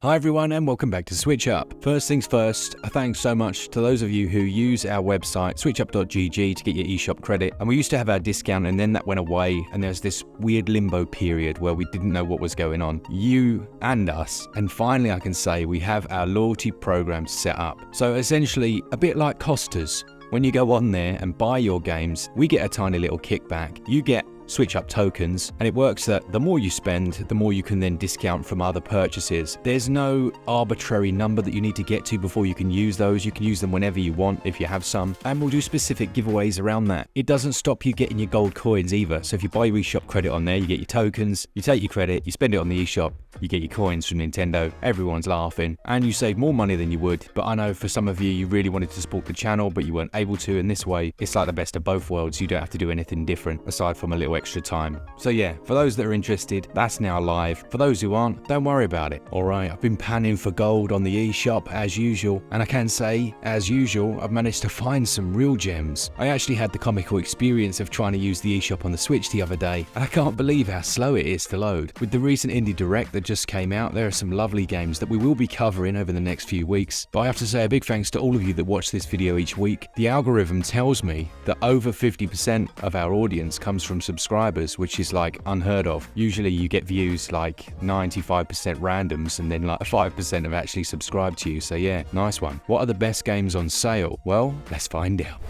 Hi everyone and welcome back to SwitchUp. First things first, thanks so much to those of you who use our website switchup.gg to get your eShop credit. And we used to have our discount and then that went away and there's this weird limbo period where we didn't know what was going on. You and us. And finally I can say we have our loyalty program set up. So essentially a bit like Costas. When you go on there and buy your games, we get a tiny little kickback. You get SwitchUp tokens, and it works that the more you spend, the more you can then discount from other purchases. There's no arbitrary number that you need to get to before you can use those. You can use them whenever you want if you have some, and we'll do specific giveaways around that. It doesn't stop you getting your gold coins either. So if you buy your eShop credit on there, you get your tokens, you take your credit, you spend it on the eShop, you get your coins from Nintendo, everyone's laughing, and you save more money than you would. But I know for some of you really wanted to support the channel, but you weren't able to, and this way, it's like the best of both worlds. You don't have to do anything different aside from a little extra time. So yeah, for those that are interested, that's now live. For those who aren't, don't worry about it. Alright, I've been panning for gold on the eShop as usual, and I can say, as usual, I've managed to find some real gems. I actually had the comical experience of trying to use the eShop on the Switch the other day, and I can't believe how slow it is to load. With the recent Indie Direct that just came out, there are some lovely games that we will be covering over the next few weeks. But I have to say a big thanks to all of you that watch this video each week. The algorithm tells me that over 50% of our audience comes from subscribers, which is like unheard of. Usually you get views like 95% randoms and then like 5% have actually subscribed to you. So yeah, nice one. What are the best games on sale? Well, let's find out.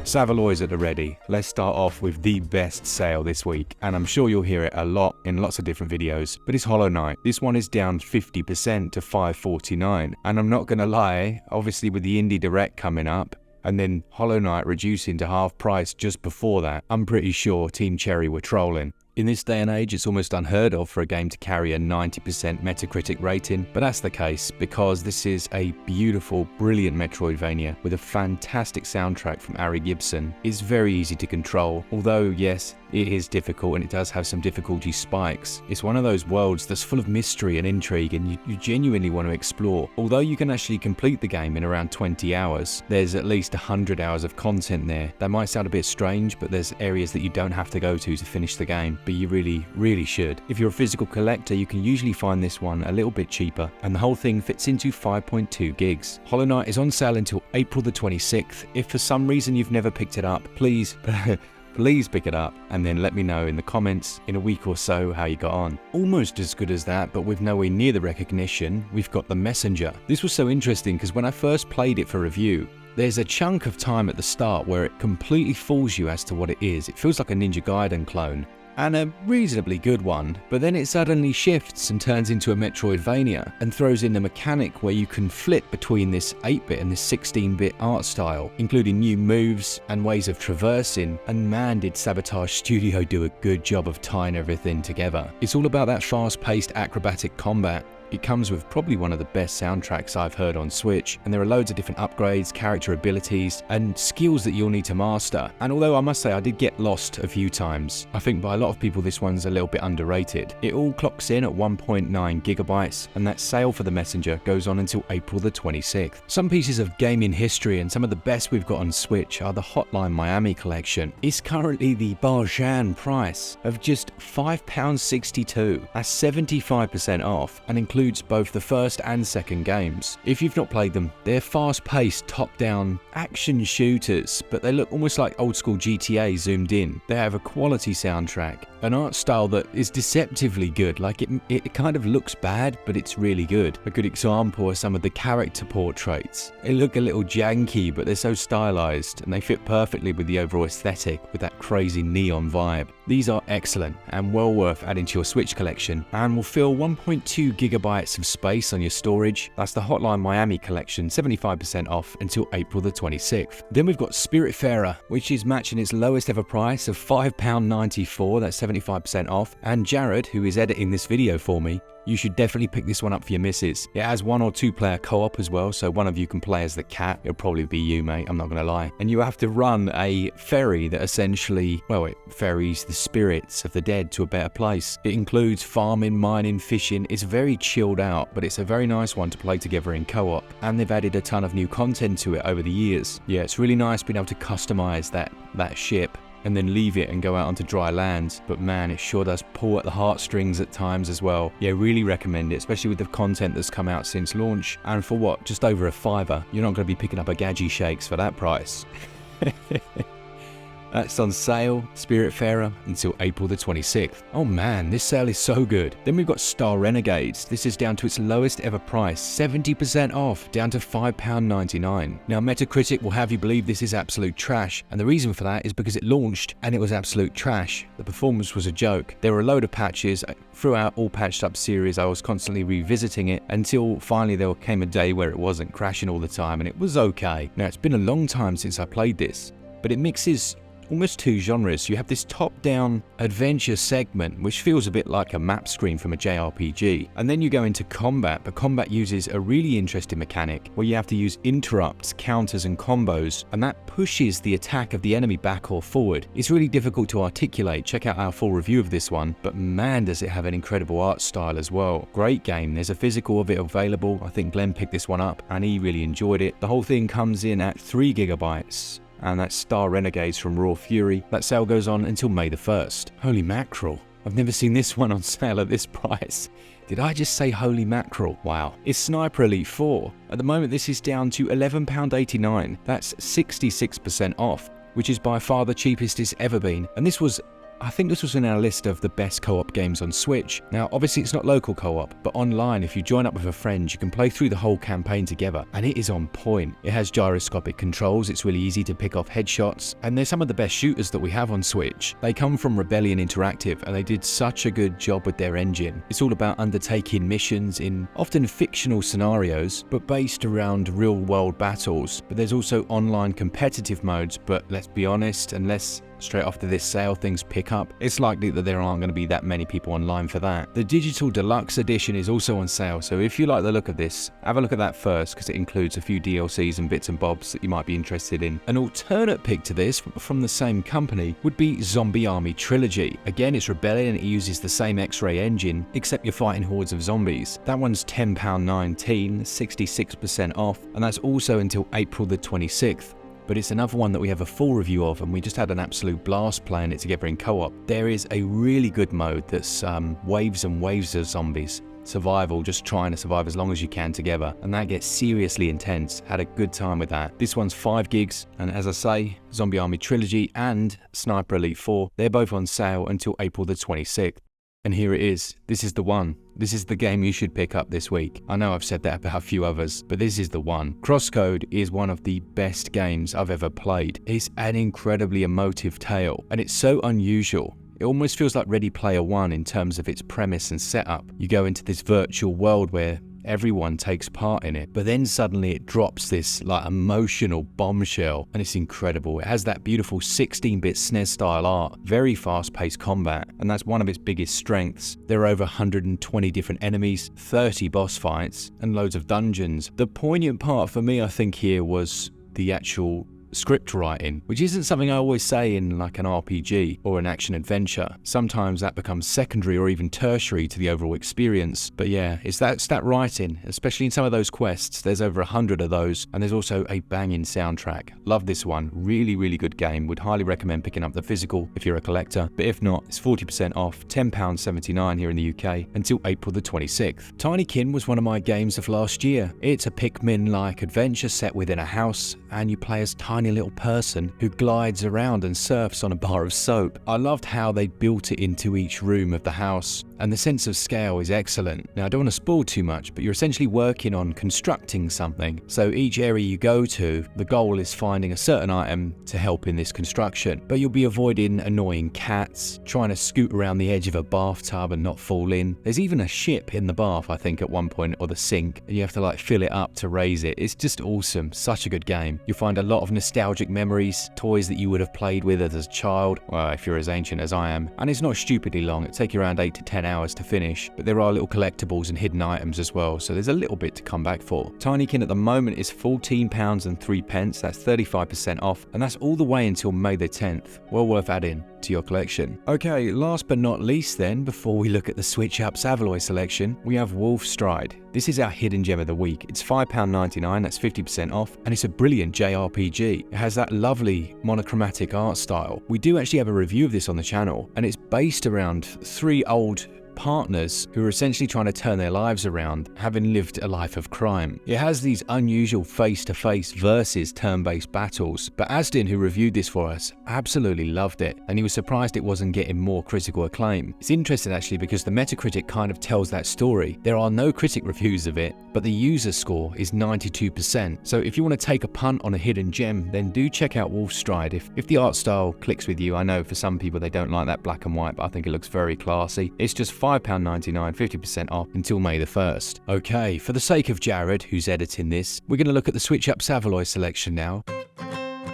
Savaloy's at the ready. Let's start off with the best sale this week, and I'm sure you'll hear it a lot in lots of different videos, but it's Hollow Knight. This one is down 50% to $5.49, and I'm not gonna lie, obviously with the Indie Direct coming up, and then Hollow Knight reducing to half price just before that, I'm pretty sure Team Cherry were trolling. In this day and age, it's almost unheard of for a game to carry a 90% Metacritic rating, but that's the case because this is a beautiful, brilliant Metroidvania with a fantastic soundtrack from Ari Gibson. It's very easy to control, although yes, it is difficult and it does have some difficulty spikes. It's one of those worlds that's full of mystery and intrigue and you genuinely want to explore. Although you can actually complete the game in around 20 hours, there's at least 100 hours of content there. That might sound a bit strange, but there's areas that you don't have to go to finish the game, but you really should. If you're a physical collector, you can usually find this one a little bit cheaper, and the whole thing fits into 5.2 gigs. Hollow Knight is on sale until April the 26th. If for some reason you've never picked it up, please please pick it up and then let me know in the comments in a week or so how you got on. Almost as good as that, but with nowhere near the recognition, we've got The Messenger. This was so interesting because when I first played it for review, there's a chunk of time at the start where it completely fools you as to what it is. It feels like a Ninja Gaiden clone, and a reasonably good one, but then it suddenly shifts and turns into a Metroidvania and throws in the mechanic where you can flip between this 8-bit and this 16-bit art style, including new moves and ways of traversing, and man did Sabotage Studio do a good job of tying everything together. It's all about that fast-paced acrobatic combat. It comes with probably one of the best soundtracks I've heard on Switch, and there are loads of different upgrades, character abilities, and skills that you'll need to master. And although I must say I did get lost a few times, I think by a lot of people this one's a little bit underrated. It all clocks in at 1.9 gigabytes, and that sale for The Messenger goes on until April the 26th. Some pieces of gaming history and some of the best we've got on Switch are the Hotline Miami collection. It's currently the bargain price of just £5.62. That's 75% off, and includes both the first and second games. If you've not played them, they're fast-paced, top-down action shooters, but they look almost like old-school GTA zoomed in. They have a quality soundtrack, an art style that is deceptively good. Like it kind of looks bad, but it's really good. A good example are some of the character portraits. They look a little janky, but they're so stylized, and they fit perfectly with the overall aesthetic with that crazy neon vibe. These are excellent and well worth adding to your Switch collection, and will fill 1.2 gigabytes of space on your storage. That's the Hotline Miami collection, 75% off until April the 26th. Then we've got Spiritfarer, which is matching its lowest ever price of £5.94. That's 75% off. And Jared, who is editing this video for me, you should definitely pick this one up for your missus. It has 1 or 2 player co-op as well, so one of you can play as the cat. It'll probably be you, mate, I'm not gonna lie. And you have to run a ferry that essentially, well, it ferries the spirits of the dead to a better place. It includes farming, mining, fishing. It's very chilled out, but it's a very nice one to play together in co-op. And they've added a ton of new content to it over the years. Yeah, it's really nice being able to customize that ship and then leave it and go out onto dry land. But man, it sure does pull at the heartstrings at times as well. Yeah, really recommend it, especially with the content that's come out since launch. And for what, just over a $5, you're not going to be picking up a Gadget Shakes for that price. That's on sale, Spiritfarer, until April the 26th. Oh man, this sale is so good. Then we've got Star Renegades. This is down to its lowest ever price, 70% off, down to £5.99. Now Metacritic will have you believe this is absolute trash, and the reason for that is because it launched and it was absolute trash. The performance was a joke. There were a load of patches. Throughout all patched up series, I was constantly revisiting it until finally there came a day where it wasn't crashing all the time and it was okay. Now it's been a long time since I played this, but it mixes almost two genres. You have this top-down adventure segment, which feels a bit like a map screen from a JRPG. And then you go into combat, but combat uses a really interesting mechanic where you have to use interrupts, counters, and combos, and that pushes the attack of the enemy back or forward. It's really difficult to articulate. Check out our full review of this one, but man, does it have an incredible art style as well. Great game. There's a physical of it available. I think Glen picked this one up, and he really enjoyed it. The whole thing comes in at 3 GB. And that's Star Renegades from Raw Fury. That sale goes on until May the 1st. Holy mackerel. I've never seen this one on sale at this price. Did I just say holy mackerel? Wow. It's Sniper Elite 4. At the moment this is down to £11.89. That's 66% off, which is by far the cheapest it's ever been. And I think this was in our list of the best co-op games on Switch. Now, obviously it's not local co-op, but online, if you join up with a friend, you can play through the whole campaign together, and it is on point. It has gyroscopic controls, it's really easy to pick off headshots, and they're some of the best shooters that we have on Switch. They come from Rebellion Interactive, and they did such a good job with their engine. It's all about undertaking missions in often fictional scenarios, but based around real-world battles. But there's also online competitive modes, but let's be honest, unless straight after this sale things pick up, it's likely that there aren't going to be that many people online for that. The Digital Deluxe Edition is also on sale, so if you like the look of this, have a look at that first, because it includes a few DLCs and bits and bobs that you might be interested in. An alternate pick to this, from the same company, would be Zombie Army Trilogy. Again, it's Rebellion, it uses the same Xray engine, except you're fighting hordes of zombies. That one's £10.19, 66% off, and that's also until April the 26th. But it's another one that we have a full review of, and we just had an absolute blast playing it together in co-op. There is a really good mode that's waves and waves of zombies. Survival, just trying to survive as long as you can together, and that gets seriously intense. Had a good time with that. This one's 5 gigs, and as I say, Zombie Army Trilogy and Sniper Elite 4, they're both on sale until April the 26th. And here it is. This is the one. This is the game you should pick up this week. I know I've said that about a few others, but this is the one. Crosscode is one of the best games I've ever played. It's an incredibly emotive tale, and it's so unusual. It almost feels like Ready Player One in terms of its premise and setup. You go into this virtual world where everyone takes part in it, but then suddenly it drops this like emotional bombshell, and it's incredible. It has that beautiful 16-bit SNES style art, very fast-paced combat, and that's one of its biggest strengths. There are over 120 different enemies, 30 boss fights, and loads of dungeons. The poignant part for me, I think, here was the actual script writing, which isn't something I always say in like an RPG or an action adventure. Sometimes that becomes secondary or even tertiary to the overall experience. But yeah, it's that writing, especially in some of those quests. There's over 100 of those, and there's also a banging soundtrack. Love this one. Really, really good game. Would highly recommend picking up the physical if you're a collector. But if not, it's 40% off, £10.79 here in the UK until April the 26th. Tinykin was one of my games of last year. It's a Picmin-like adventure set within a house, and you play as tiny little person who glides around and surfs on a bar of soap. I loved how they built it into each room of the house, and the sense of scale is excellent. Now, I don't want to spoil too much, but you're essentially working on constructing something. So each area you go to, the goal is finding a certain item to help in this construction. But you'll be avoiding annoying cats, trying to scoot around the edge of a bathtub and not fall in. There's even a ship in the bath, I think, at one point, or the sink, and you have to like fill it up to raise it. It's just awesome. Such a good game. You'll find a lot of nostalgic memories, toys that you would have played with as a child, well, if you're as ancient as I am. And it's not stupidly long. It'll take you around 8 to 10 hours to finish, but there are little collectibles and hidden items as well, so there's a little bit to come back for. Tinykin at the moment is £14.03, that's 35% off, and that's all the way until May the 10th. Well worth adding. to your collection. Okay, last but not least then, before we look at the SwitchUp Savaloy selection, we have Wolf Stride. This is our hidden gem of the week. It's £5.99, that's 50% off, and it's a brilliant JRPG. It has that lovely monochromatic art style. We do actually have a review of this on the channel, and it's based around 3 old partners who are essentially trying to turn their lives around, having lived a life of crime. It has these unusual face-to-face versus turn-based battles, but Asdin, who reviewed this for us, absolutely loved it, and he was surprised it wasn't getting more critical acclaim. It's interesting actually because the Metacritic kind of tells that story. There are no critic reviews of it, but the user score is 92%. So if you want to take a punt on a hidden gem, then do check out Wolf Stride. If the art style clicks with you, I know for some people they don't like that black and white, but I think it looks very classy. It's just £5.99, 50% off until May the 1st. Okay, for the sake of Jared, who's editing this, we're going to look at the SwitchUp Savaloy selection now,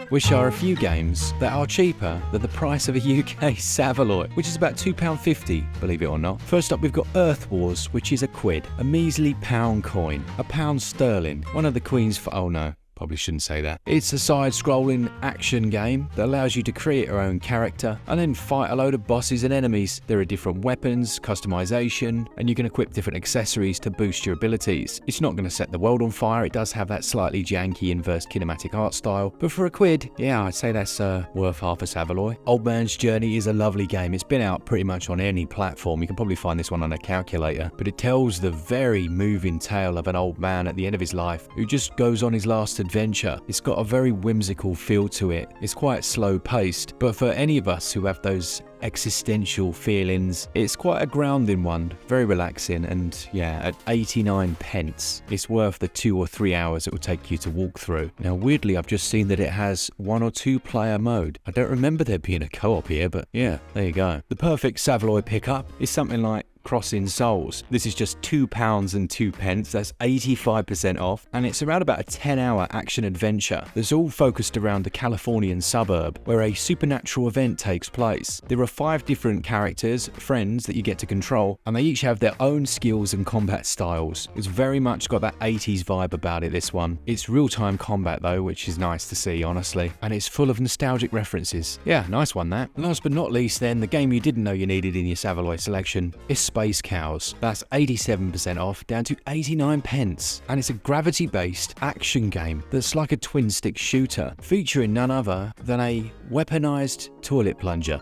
which are a few games that are cheaper than the price of a UK Savaloy, which is about £2.50, believe it or not. First up, we've got Earth Wars, which is a quid, a measly pound coin, £1 sterling, one of the queens for, oh no, probably shouldn't say that. It's a side-scrolling action game that allows you to create your own character and then fight a load of bosses and enemies. There are different weapons, customization, and you can equip different accessories to boost your abilities. It's not going to set the world on fire. It does have that slightly janky inverse kinematic art style, but for a quid, yeah, I'd say that's worth half a Savaloy. Old Man's Journey is a lovely game. It's been out pretty much on any platform. You can probably find this one on a calculator, but it tells the very moving tale of an old man at the end of his life who just goes on his last adventure. It's got a very whimsical feel to it. It's quite slow paced, but for any of us who have those existential feelings, it's quite a grounding one, very relaxing, and yeah, at 89 pence, it's worth the 2 or 3 hours it will take you to walk through. Now weirdly, I've just seen that it has 1 or 2 player mode. I don't remember there being a co-op here, but yeah, there you go. The perfect Savaloy pickup is something like Crossing Souls. This is just £2.02, that's 85% off, and it's around about a 10-hour action adventure that's all focused around a Californian suburb where a supernatural event takes place. There are 5 different characters, friends, that you get to control, and they each have their own skills and combat styles. It's very much got that 80s vibe about it, this one. It's real-time combat though, which is nice to see, honestly, and it's full of nostalgic references. Yeah, nice one that. Last but not least then, the game you didn't know you needed in your Savaloy selection is Space Cows. That's 87% off, down to 89 pence. And it's a gravity-based action game that's like a twin-stick shooter, featuring none other than a weaponized toilet plunger.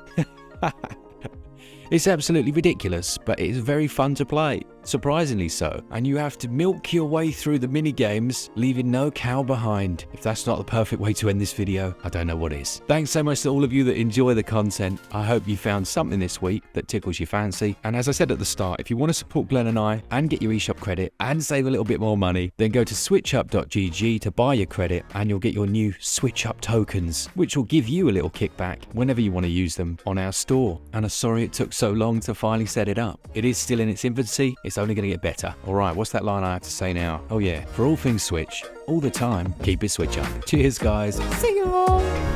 It's absolutely ridiculous, but it is very fun to play. Surprisingly so, and you have to milk your way through the mini-games, leaving no cow behind. If that's not the perfect way to end this video, I don't know what is. Thanks so much to all of you that enjoy the content. I hope you found something this week that tickles your fancy, and as I said at the start, if you want to support Glen and I, and get your eShop credit, and save a little bit more money, then go to switchup.gg to buy your credit, and you'll get your new SwitchUp tokens, which will give you a little kickback whenever you want to use them on our store. And I'm sorry it took so long to finally set it up. It is still in its infancy. It's only going to get better. Alright, what's that line I have to say now? Oh yeah, for all things Switch, all the time, keep it Switch up. Cheers guys. See you all.